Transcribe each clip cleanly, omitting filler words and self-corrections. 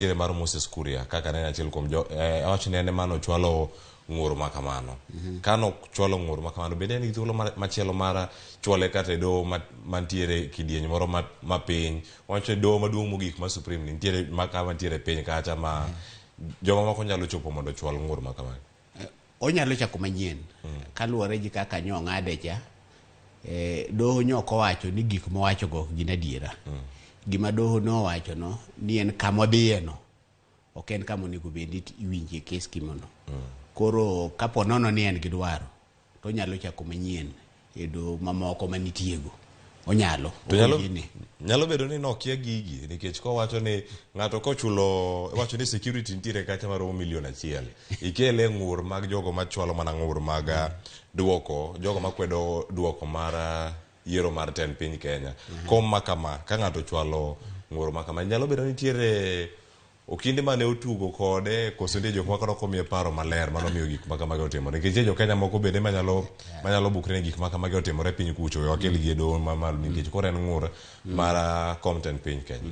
Ire mar Moses Kuria kaka ne achiel kuom awach ne en mano chwalo ng'ur makamano. Kano chwalo ng'ur makamano bende en thuolo machielo mar chwale kata do mantiere kidieny moro mapiny. Wacho do maduong' mogik ma Supreme nitiere mantiere piny kacha ma joma moko nyalo chopo mondo chwal ng'ur makamano. Onyalo chako manyien kaluwore gi kaka nyo ng'ade cha. Doho nyoko wacho ni gik mowacho go gin adiera. Gima doho no wacho no ni en kama dhiye no ok en kama onego bedi iwinje kes kimono. Koro kapo nono ni en gi dwaro to nyalo chako manyien e do mamoko manitiego onyalo to nyalo bedo ni nokia gigi nikech ko wacho ni ng'ato kochulo wacho ni security nitiere kacha maromo $1,000,000 ikele ng'ur mag jogo machwalo mana ng'ur mag duoko jogo makwedo duoko mar yiero mar ten piny Kenya. Koma kama ka ng'ato chwalo ng'ur makama nyalo bedo nitiere okinde mane otugo kode koso ntie jok makoro komiye paro maler mano miyo gik makamage otimore nikech jo Kenya moko bende manyalo bukre gik makamage otimore piny kucho wakel gi do mamalo nikech koro en ng'ur mar content piny Kenya.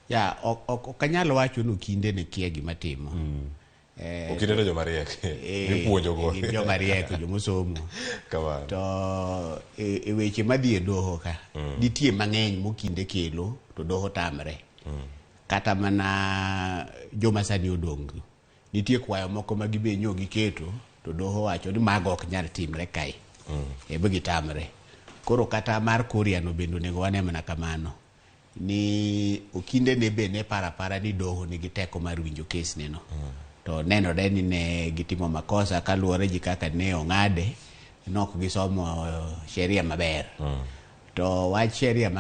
Ya ok anyal wacho no kinde ne kia gima timo. Okinde to jomariek ipuonjo go jomariek jomosomo kamano to e weche madhi e doho ka nitie mang'eny mokinde kelo to doho tamre. Kata mana joma sani odong' nitie kwayo moko ma gibenyo giketo to doho wacho ni mago ok nyal timre kae ebe gitamre. Koro kata mar Kuria no bendo nego wane mana kamano ni okinde ne be ne para ni doho nigi teko mar winjo kes neno to nenore ni ne gitimo makosa kaluwore gi kaka ne ong'ade nok gisomo sheria maber to wach sheria